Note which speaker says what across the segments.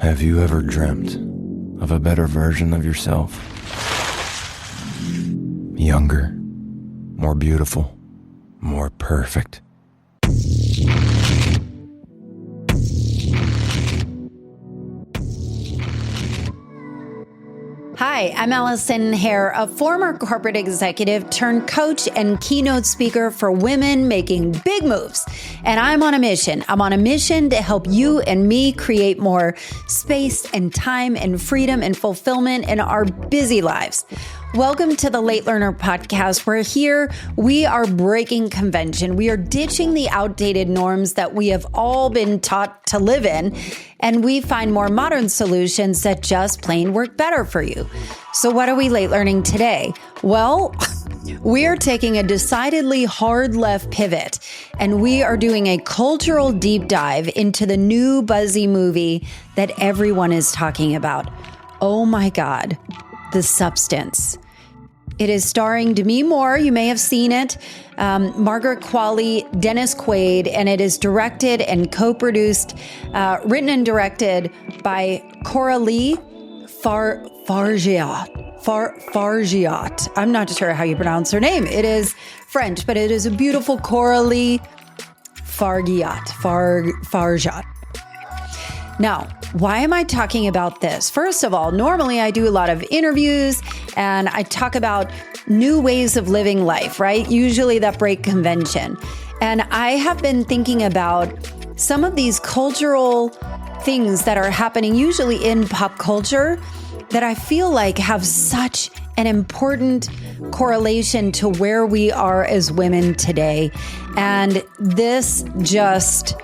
Speaker 1: Have you ever dreamt of a better version of yourself? Younger, more beautiful, more perfect.
Speaker 2: Hi, I'm Allison Hare, a former corporate executive turned coach and keynote speaker for women making big moves. And I'm on a mission. I'm on a mission to help you and me create more space and time and freedom and fulfillment in our busy lives. Welcome to the Late Learner Podcast, where here we are breaking convention. We are ditching the outdated norms that we have all been taught to live in, and we find more modern solutions that just plain work better for you. So what are we late learning today? Well, we are taking a decidedly hard left pivot, and we are doing a cultural deep dive into the new buzzy movie that everyone is talking about. Oh my God, The Substance. It is starring Demi Moore. You may have seen it. Margaret Qualley, Dennis Quaid, and it is directed and co-produced, written and directed by Coralie Fargeat. I'm not sure how you pronounce her name. It is French, but it is a beautiful Coralie Fargeat. Now, why am I talking about this? First of all, normally I do a lot of interviews and I talk about new ways of living life, right? Usually that break convention. And I have been thinking about some of these cultural things that are happening usually in pop culture that I feel like have such an important correlation to where we are as women today. And this just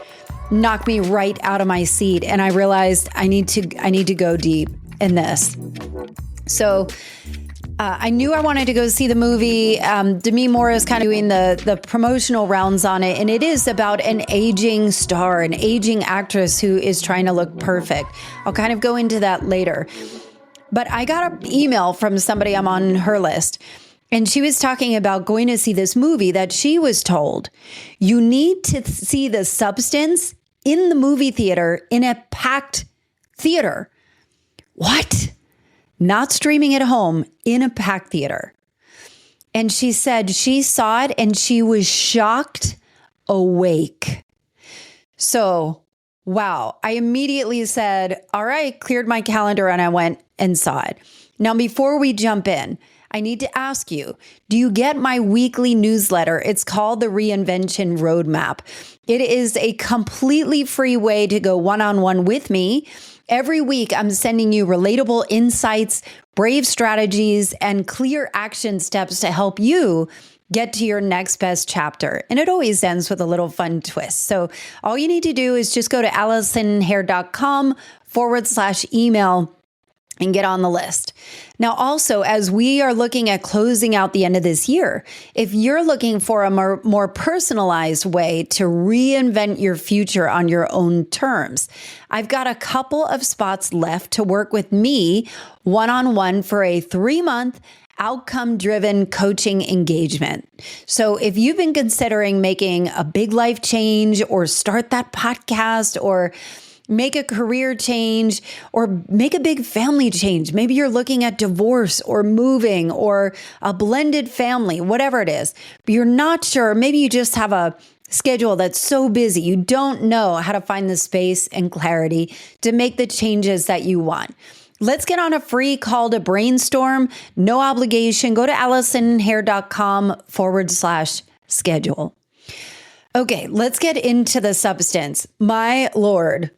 Speaker 2: knocked me right out of my seat. And I realized I need to go deep in this. So I knew I wanted to go see the movie. Demi Moore is kind of doing the promotional rounds on it. And it is about an aging star, an aging actress who is trying to look perfect. I'll kind of go into that later. But I got an email from somebody, I'm on her list, and she was talking about going to see this movie that she was told you need to see The Substance in the movie theater in a packed theater. What? Not streaming at home, in a packed theater. And she said she saw it and she was shocked awake. So, wow. I immediately said, all right, cleared my calendar and I went and saw it. Now, before we jump in, I need to ask you, do you get my weekly newsletter? It's called the Reinvention Roadmap. It is a completely free way to go one-on-one with me. Every week, I'm sending you relatable insights, brave strategies, and clear action steps to help you get to your next best chapter. And it always ends with a little fun twist. So all you need to do is just go to AllisonHare.com/email and get on the list. Now, also, as we are looking at closing out the end of this year, if you're looking for a more personalized way to reinvent your future on your own terms, I've got a couple of spots left to work with me one-on-one for a 3-month outcome-driven coaching engagement. So if you've been considering making a big life change or start that podcast or make a career change or make a big family change. Maybe you're looking at divorce or moving or a blended family, whatever it is, but you're not sure. Maybe you just have a schedule that's so busy. You don't know how to find the space and clarity to make the changes that you want. Let's get on a free call to brainstorm. No obligation. Go to AllisonHare.com/schedule. Okay, let's get into The Substance. My Lord.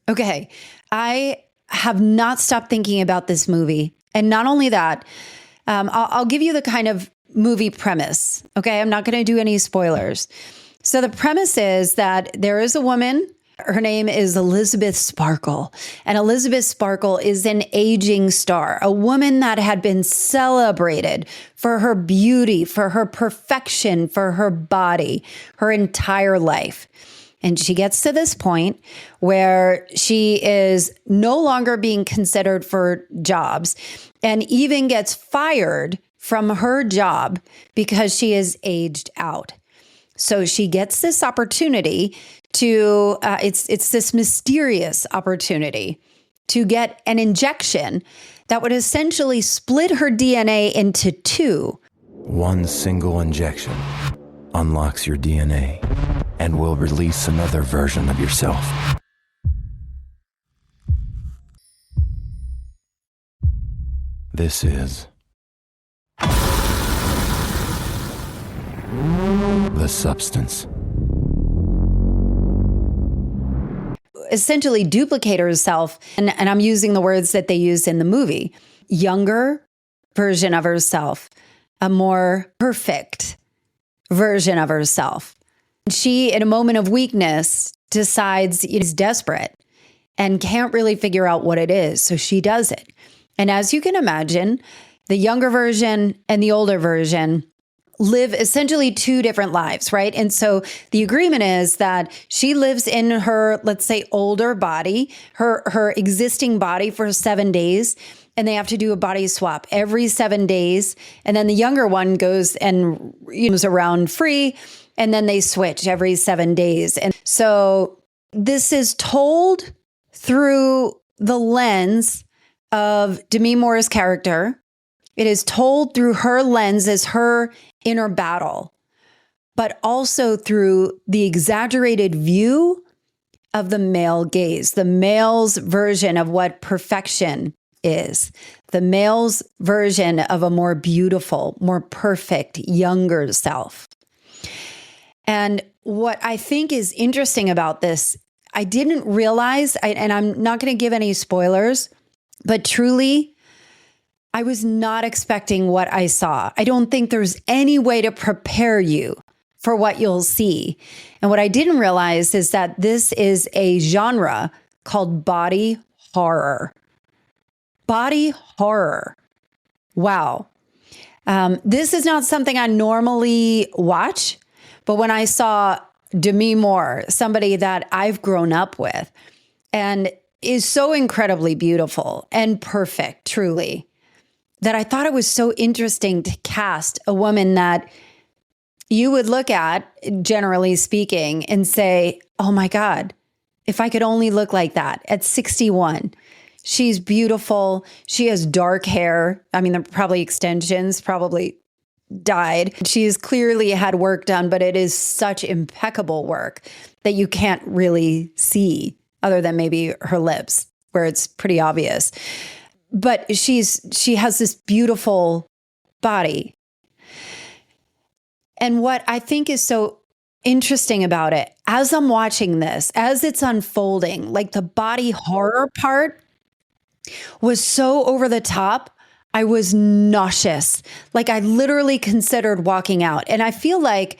Speaker 2: Okay, I have not stopped thinking about this movie. And not only that, I'll give you the kind of movie premise. Okay, I'm not going to do any spoilers. So the premise is that there is a woman. Her name is Elizabeth Sparkle. And Elizabeth Sparkle is an aging star, a woman that had been celebrated for her beauty, for her perfection, for her body, her entire life. And she gets to this point where she is no longer being considered for jobs and even gets fired from her job because she is aged out. So she gets this opportunity to, it's this mysterious opportunity to get an injection that would essentially split her DNA into two.
Speaker 1: One single injection unlocks your DNA and will release another version of yourself. This is the substance.
Speaker 2: Essentially duplicate herself. And I'm using the words that they use in the movie. Younger version of herself, a more perfect version of herself. She, in a moment of weakness, decides is desperate and can't really figure out what it is. So she does it. And as you can imagine, the younger version and the older version live essentially two different lives, right? And so the agreement is that she lives in her, let's say, older body, her existing body for 7 days, and they have to do a body swap every 7 days. And then the younger one goes and moves around free, and then they switch every 7 days. And so this is told through the lens of Demi Moore's character. It is told through her lens as her inner battle, but also through the exaggerated view of the male gaze, the male's version of what perfection is, the male's version of a more beautiful, more perfect, younger self. And what I think is interesting about this, I didn't realize, and I'm not going to give any spoilers, but truly, I was not expecting what I saw. I don't think there's any way to prepare you for what you'll see. And what I didn't realize is that this is a genre called body horror. Body horror. Wow. This is not something I normally watch, but when I saw Demi Moore, somebody that I've grown up with and is so incredibly beautiful and perfect, truly, that I thought it was so interesting to cast a woman that you would look at, generally speaking, and say, oh my God, if I could only look like that at 61. She's beautiful. She has dark hair. I mean, they're probably extensions, probably dyed. She has clearly had work done, but it is such impeccable work that you can't really see other than maybe her lips, where it's pretty obvious. But she has this beautiful body. And what I think is so interesting about it, as I'm watching this, as it's unfolding, like the body horror part was so over the top, I was nauseous. Like I literally considered walking out. And I feel like,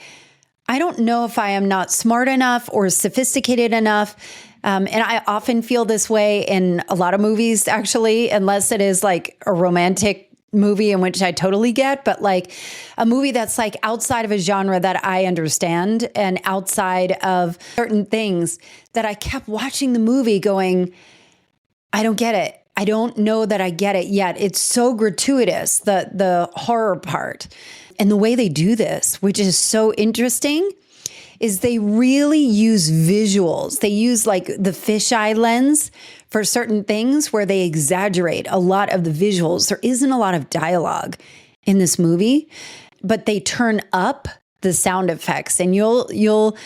Speaker 2: I don't know if I am not smart enough or sophisticated enough. And I often feel this way in a lot of movies, actually, unless it is like a romantic movie, in which I totally get, but like a movie that's like outside of a genre that I understand and outside of certain things, that I kept watching the movie going, I don't get it. I don't know that I get it yet. It's so gratuitous, the horror part. And the way they do this, which is so interesting, is they really use visuals. They use like the fisheye lens for certain things where they exaggerate a lot of the visuals. There isn't a lot of dialogue in this movie, but they turn up the sound effects. And you'll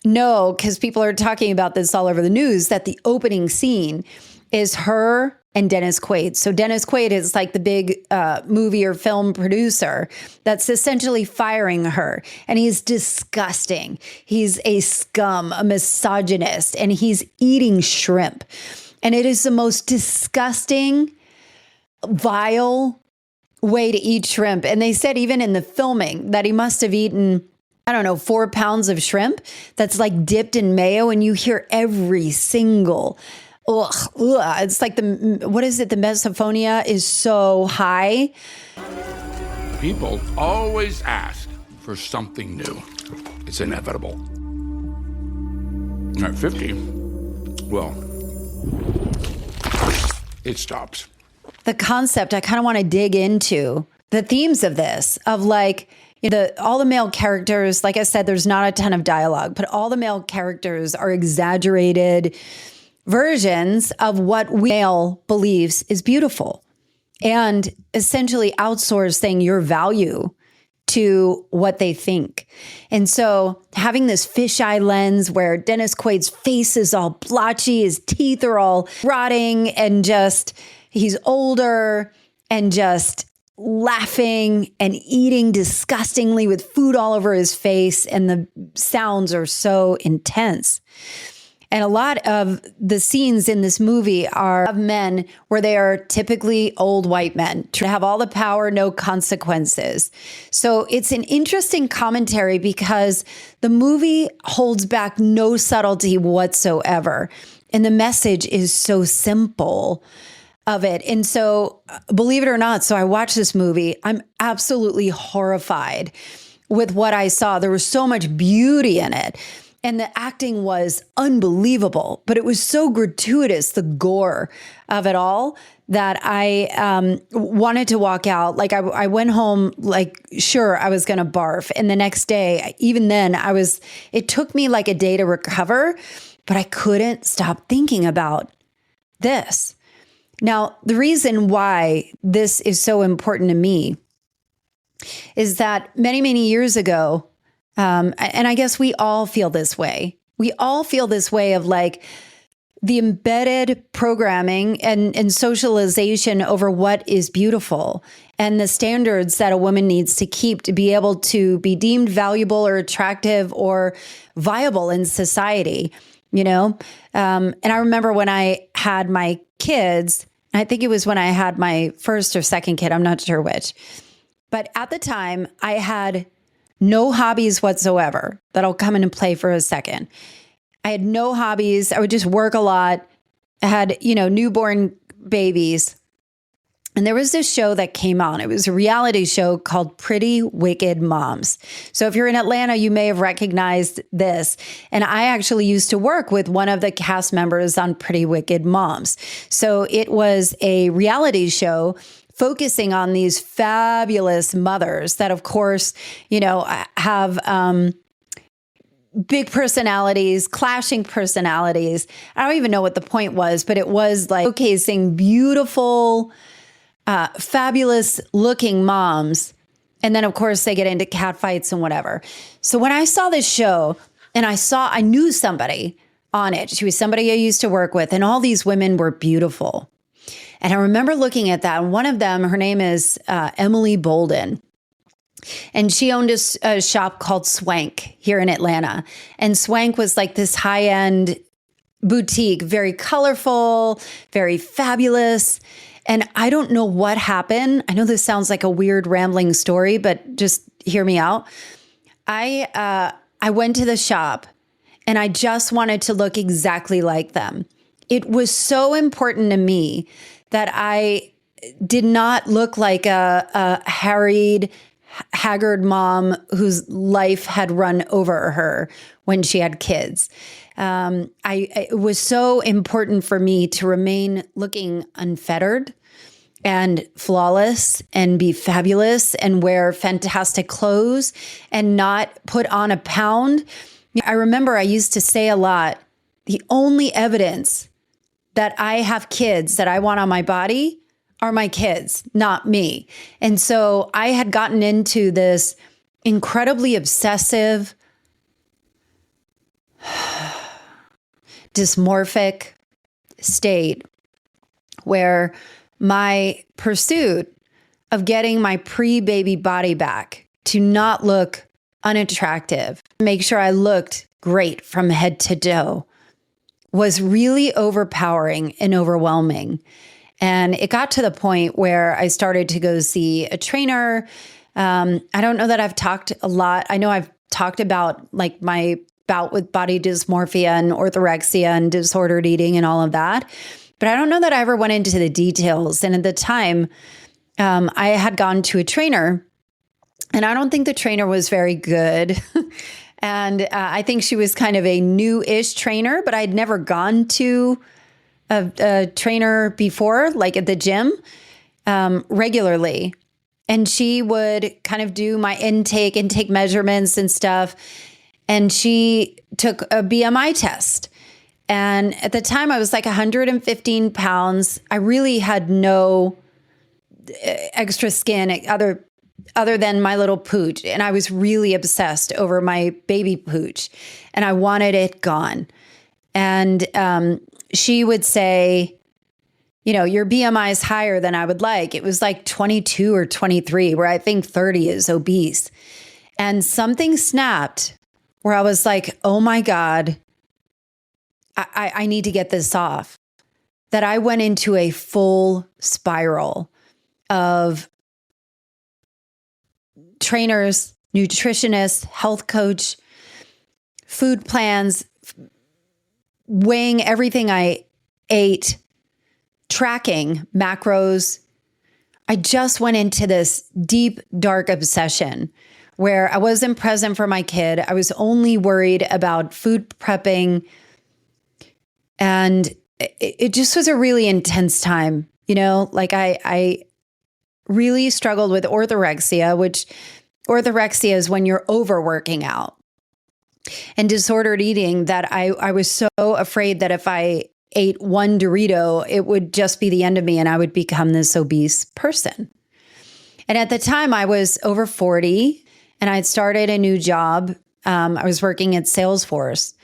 Speaker 2: know, because people are talking about this all over the news, that the opening scene is her and Dennis Quaid. So Dennis Quaid is like the big movie or film producer that's essentially firing her. And he's disgusting. He's a scum, a misogynist, and he's eating shrimp. And it is the most disgusting, vile way to eat shrimp. And they said even in the filming that he must have eaten, I don't know, 4 pounds of shrimp that's like dipped in mayo. And you hear every single ugh. It's like the misophonia is so high.
Speaker 3: People always ask for something new. It's inevitable. At 50, well, it stops.
Speaker 2: The concept I kind of want to dig into, the themes of this, of like, All the male characters, like I said, there's not a ton of dialogue, but all the male characters are exaggerated versions of what male believes is beautiful, and essentially outsourcing your value to what they think. And so having this fisheye lens where Dennis Quaid's face is all blotchy, his teeth are all rotting, and just he's older and just laughing and eating disgustingly with food all over his face, and the sounds are so intense. And a lot of the scenes in this movie are of men where they are typically old white men, to have all the power, no consequences. So it's an interesting commentary because the movie holds back no subtlety whatsoever. And the message is so simple of it. And so, believe it or not, so I watched this movie. I'm absolutely horrified with what I saw. There was so much beauty in it. And the acting was unbelievable, but it was so gratuitous, the gore of it all, that I wanted to walk out. Like I went home, like, sure, I was going to barf. And the next day, even then, it took me like a day to recover, but I couldn't stop thinking about this. Now, the reason why this is so important to me is that many, many years ago, and I guess we all feel this way. We all feel this way of like the embedded programming and socialization over what is beautiful and the standards that a woman needs to keep to be able to be deemed valuable or attractive or viable in society, And I remember when I had my kids, I think it was when I had my first or second kid, I'm not sure which, but at the time I had no hobbies whatsoever. That'll come into play for a second. I had no hobbies. I would just work a lot. I had, newborn babies. And there was this show that came on. It was a reality show called Pretty Wicked Moms. So if you're in Atlanta, you may have recognized this. And I actually used to work with one of the cast members on Pretty Wicked Moms. So it was a reality show focusing on these fabulous mothers that, of course, have big personalities, clashing personalities. I don't even know what the point was, but it was like showcasing beautiful, fabulous looking moms. And then, of course, they get into catfights and whatever. So when I saw this show and I knew somebody on it, she was somebody I used to work with, and all these women were beautiful. And I remember looking at that. And one of them, her name is Emily Bolden. And she owned a shop called Swank here in Atlanta. And Swank was like this high-end boutique, very colorful, very fabulous. And I don't know what happened. I know this sounds like a weird rambling story, but just hear me out. I went to the shop and I just wanted to look exactly like them. It was so important to me that I did not look like a harried, haggard mom whose life had run over her when she had kids. It was so important for me to remain looking unfettered and flawless and be fabulous and wear fantastic clothes and not put on a pound. I remember I used to say a lot, the only evidence that I have kids that I want on my body are my kids, not me. And so I had gotten into this incredibly obsessive, dysmorphic state where my pursuit of getting my pre-baby body back to not look unattractive, make sure I looked great from head to toe, was really overpowering and overwhelming. And it got to the point where I started to go see a trainer. I don't know that I've talked a lot. I know I've talked about like my bout with body dysmorphia and orthorexia and disordered eating and all of that. But I don't know that I ever went into the details. And at the time, I had gone to a trainer, and I don't think the trainer was very good. And I think she was kind of a new-ish trainer, but I'd never gone to a trainer before, like at the gym, regularly. And she would kind of do my intake measurements and stuff. And she took a BMI test. And at the time I was like 115 pounds. I really had no extra skin other than my little pooch. And I was really obsessed over my baby pooch and I wanted it gone. And she would say, you know, your BMI is higher than I would like. It was like 22 or 23, where I think 30 is obese. And something snapped where I was like, oh my God, I need to get this off. That I went into a full spiral of trainers, nutritionists, health coach, food plans, weighing everything I ate, tracking macros. I just went into this deep, dark obsession where I wasn't present for my kid. I was only worried about food prepping. And it just was a really intense time. You know, like I really struggled with orthorexia, which orthorexia is when you're overworking out, and disordered eating, that I was so afraid that if I ate one Dorito, it would just be the end of me and I would become this obese person. And at the time I was over 40 and I'd started a new job. I was working at Salesforce.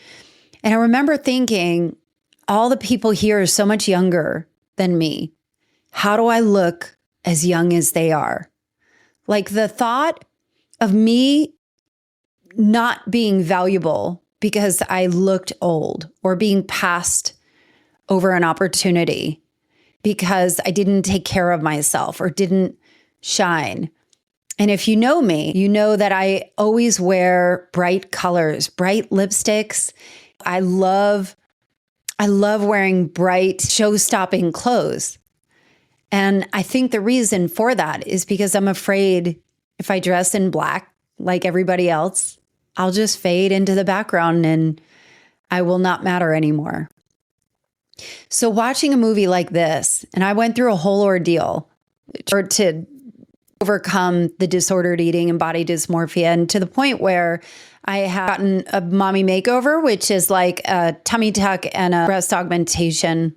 Speaker 2: And I remember thinking, all the people here are so much younger than me. How do I look as young as they are? Like the thought of me not being valuable because I looked old, or being passed over an opportunity because I didn't take care of myself or didn't shine. And if you know me, you know that I always wear bright colors, bright lipsticks. I love wearing bright, show-stopping clothes. And I think the reason for that is because I'm afraid if I dress in black like everybody else, I'll just fade into the background and I will not matter anymore. So watching a movie like this, and I went through a whole ordeal to overcome the disordered eating and body dysmorphia, and to the point where I have gotten a mommy makeover, which is like a tummy tuck and a breast augmentation.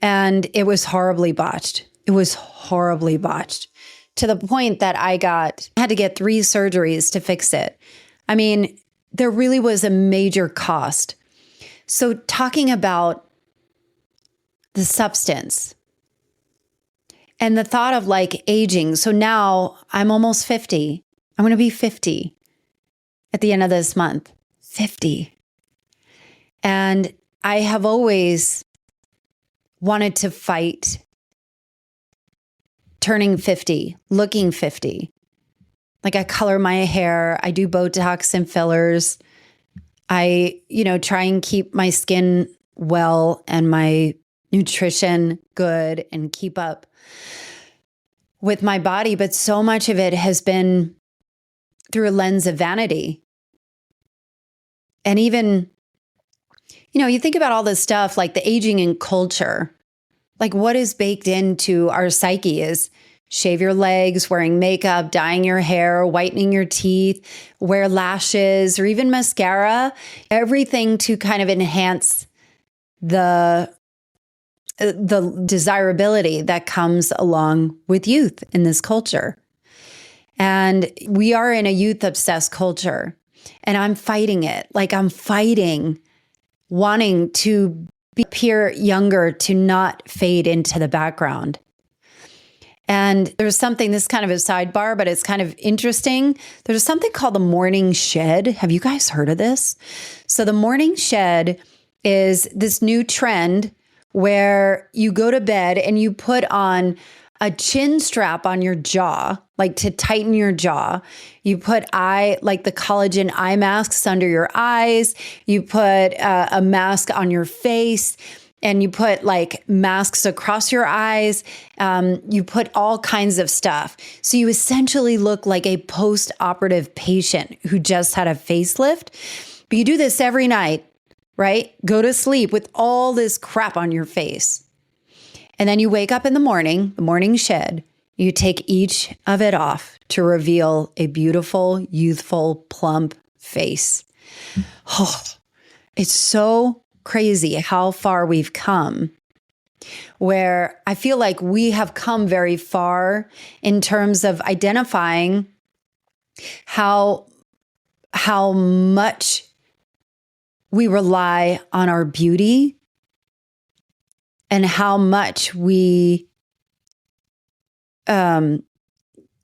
Speaker 2: And it was horribly botched. It was horribly botched to the point that I had to get 3 surgeries to fix it. I mean, there really was a major cost. So talking about the substance and the thought of like aging. So now I'm almost 50. I'm going to be 50 at the end of this month. 50. And I have always wanted to fight turning 50, looking 50. Like I color my hair, I do Botox and fillers. I, try and keep my skin well and my nutrition good and keep up with my body. But so much of it has been through a lens of vanity. And even, you think about all this stuff like the aging in culture, like what is baked into our psyche is shave your legs, wearing makeup, dyeing your hair, whitening your teeth, wear lashes, or even mascara, everything to kind of enhance the desirability that comes along with youth in this culture. And we are in a youth obsessed culture, and I'm fighting it. Like I'm fighting wanting to appear younger, to not fade into the background. And there's something, this is kind of a sidebar, but it's kind of interesting. There's something called the morning shed. Have you guys heard of this? So the morning shed is this new trend where you go to bed and you put on a chin strap on your jaw, like to tighten your jaw. You put like the collagen eye masks under your eyes. You put a mask on your face, and you put like masks across your eyes. You put all kinds of stuff. So you essentially look like a post-operative patient who just had a facelift. But you do this every night, right? Go to sleep with all this crap on your face. And then you wake up in the morning shed, You take each of it off to reveal a beautiful, youthful, plump face. Oh, it's so crazy how far we've come, where I feel like we have come very far in terms of identifying how much we rely on our beauty and how much we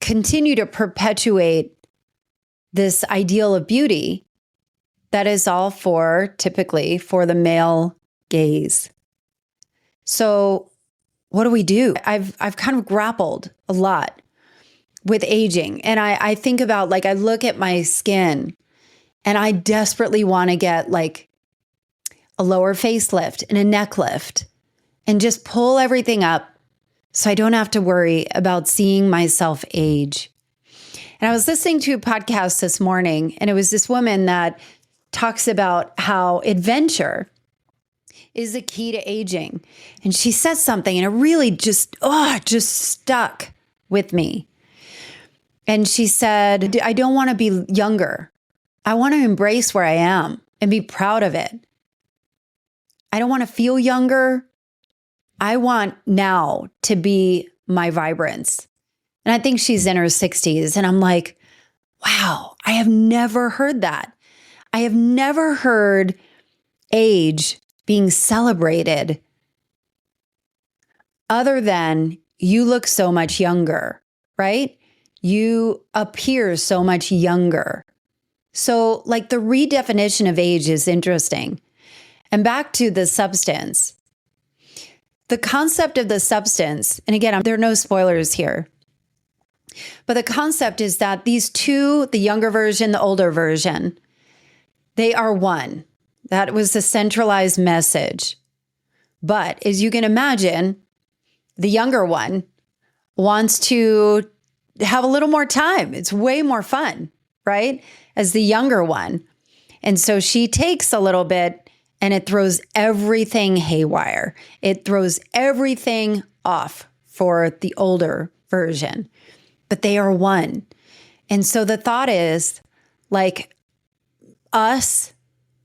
Speaker 2: continue to perpetuate this ideal of beauty that is all typically for the male gaze. So what do? I've kind of grappled a lot with aging. And I think about, like, I look at my skin and I desperately want to get like a lower facelift and a neck lift and just pull everything up so I don't have to worry about seeing myself age. And I was listening to a podcast this morning, and it was this woman that talks about how adventure is the key to aging. And she said something, and it really just stuck with me. And she said, I don't want to be younger. I want to embrace where I am and be proud of it. I don't want to feel younger. I want now to be my vibrance. And I think she's in her 60s. And I'm like, wow, I have never heard that. I have never heard age being celebrated other than you look so much younger, right? You appear so much younger. So, like, the redefinition of age is interesting. And back to the substance. The concept of the substance, and again, there are no spoilers here, but the concept is that these two, the younger version, the older version, they are one. That was the centralized message. But as you can imagine, the younger one wants to have a little more time. It's way more fun, right? As the younger one. And so she takes a little bit and it throws everything haywire. It throws everything off for the older version, but they are one. And so the thought is, like, us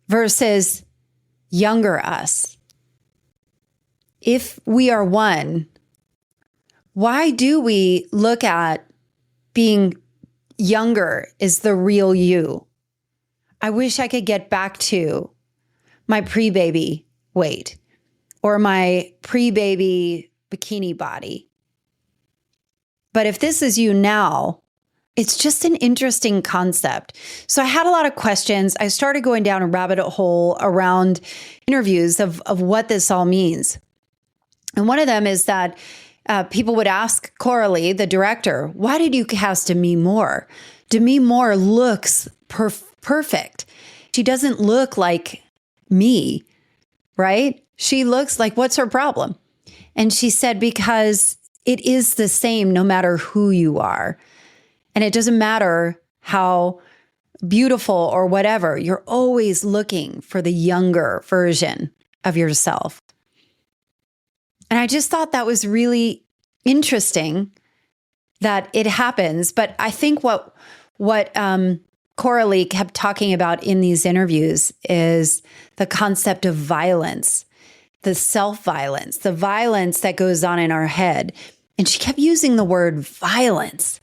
Speaker 2: versus younger us. If we are one, why do we look at being younger as the real you? I wish I could get back to my pre-baby weight or my pre-baby bikini body. But if this is you now, it's just an interesting concept. So I had a lot of questions. I started going down a rabbit hole around interviews of what this all means. And one of them is that people would ask Coralie, the director, why did you cast Demi Moore? Demi Moore looks perfect. She doesn't look like me, right? She looks like, what's her problem? And she said, because it is the same no matter who you are. And it doesn't matter how beautiful or whatever, you're always looking for the younger version of yourself. And I just thought that was really interesting that it happens. But I think what Coralie kept talking about in these interviews is the concept of violence, the self-violence, the violence that goes on in our head. And she kept using the word violence.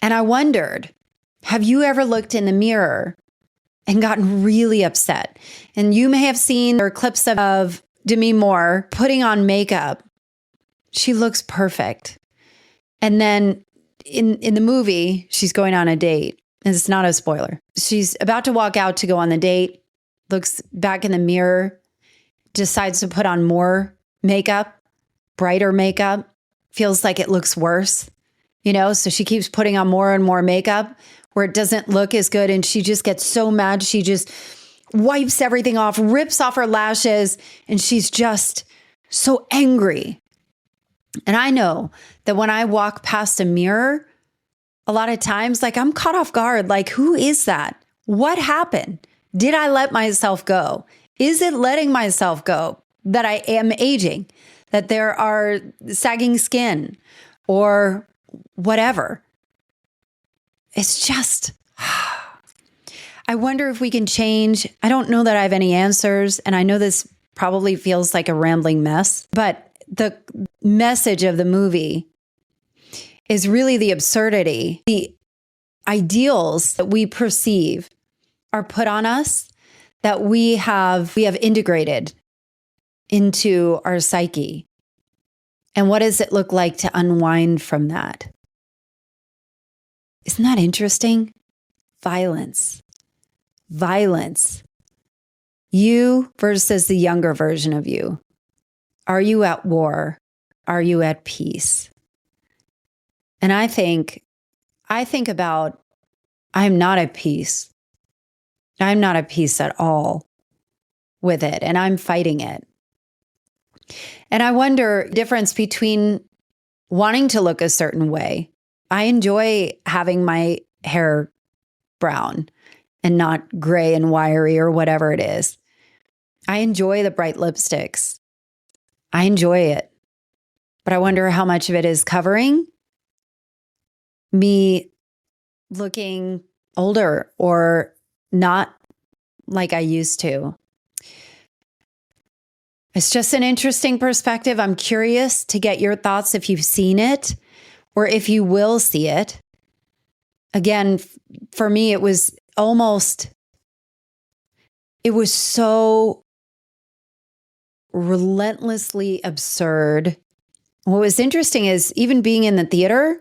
Speaker 2: And I wondered, have you ever looked in the mirror and gotten really upset? And you may have seen or clips of Demi Moore putting on makeup. She looks perfect. And then in the movie, she's going on a date. And it's not a spoiler. She's about to walk out to go on the date, looks back in the mirror, decides to put on more makeup, brighter makeup, feels like it looks worse, so she keeps putting on more and more makeup where it doesn't look as good. And she just gets so mad. She just wipes everything off, rips off her lashes, and she's just so angry. And I know that when I walk past a mirror, a lot of times, like, I'm caught off guard. Like, who is that? What happened? Did I let myself go? Is it letting myself go that I am aging, that there are sagging skin, or whatever. It's just, I wonder if we can change. I don't know that I have any answers. And I know this probably feels like a rambling mess, but the message of the movie is really the absurdity. The ideals that we perceive are put on us that we have integrated into our psyche. And what does it look like to unwind from that? Isn't that interesting? Violence. You versus the younger version of you. Are you at war? Are you at peace? And I think about, I'm not at peace. I'm not at peace at all with it, and I'm fighting it. And I wonder the difference between wanting to look a certain way. I enjoy having my hair brown and not gray and wiry or whatever it is. I enjoy the bright lipsticks. I enjoy it. But I wonder how much of it is covering me looking older or not like I used to. It's just an interesting perspective. I'm curious to get your thoughts if you've seen it or if you will see it. Again, for me, it was so relentlessly absurd. What was interesting is even being in the theater,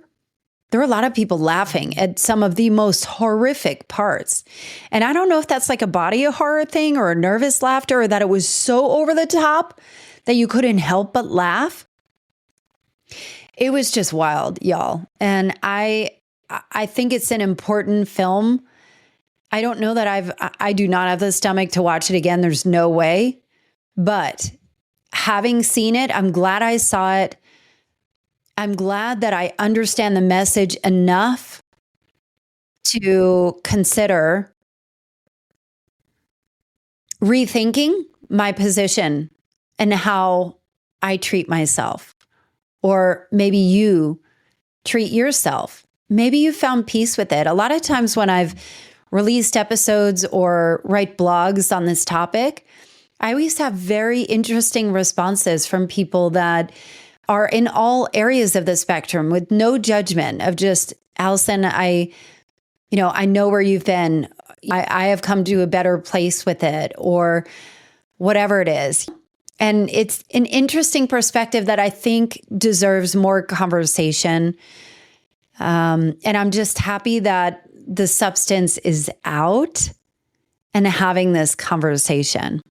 Speaker 2: there were a lot of people laughing at some of the most horrific parts. And I don't know if that's like a body horror thing or a nervous laughter or that it was so over the top that you couldn't help but laugh. It was just wild, y'all. And I think it's an important film. I don't know that I do not have the stomach to watch it again. There's no way. But having seen it, I'm glad I saw it. I'm glad that I understand the message enough to consider rethinking my position and how I treat myself. Or maybe you treat yourself. Maybe you found peace with it. A lot of times when I've released episodes or write blogs on this topic, I always have very interesting responses from people that are in all areas of the spectrum with no judgment of just, Allison, I know where you've been. I have come to a better place with it or whatever it is. And it's an interesting perspective that I think deserves more conversation. And I'm just happy that the substance is out and having this conversation.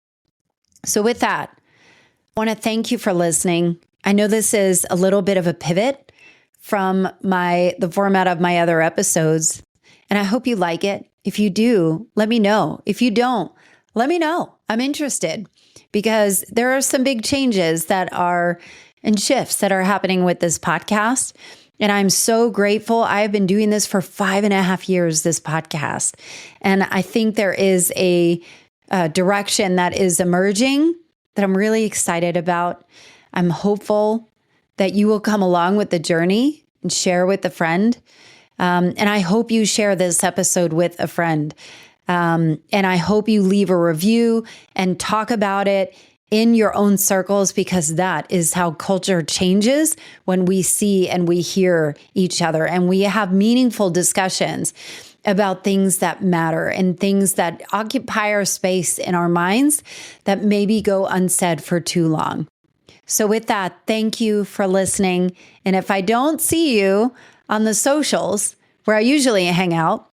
Speaker 2: So with that, I want to thank you for listening. I know this is a little bit of a pivot from the format of my other episodes, and I hope you like it. If you do, let me know. If you don't, let me know. I'm interested because there are some big changes and shifts that are happening with this podcast. And I'm so grateful. I've been doing this for 5.5 years, this podcast. And I think there is a direction that is emerging that I'm really excited about. I'm hopeful that you will come along with the journey and share with a friend. And I hope you share this episode with a friend. And I hope you leave a review and talk about it in your own circles, because that is how culture changes when we see and we hear each other and we have meaningful discussions about things that matter and things that occupy our space in our minds that maybe go unsaid for too long. So with that, thank you for listening. And if I don't see you on the socials where I usually hang out,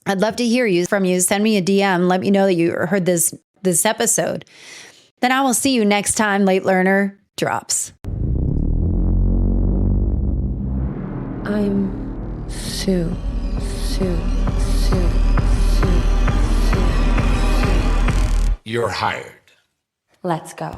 Speaker 2: I'd love to hear from you. Send me a DM. Let me know that you heard this episode. Then I will see you next time Late Learner drops.
Speaker 4: I'm Sue.
Speaker 3: You're hired.
Speaker 4: Let's go.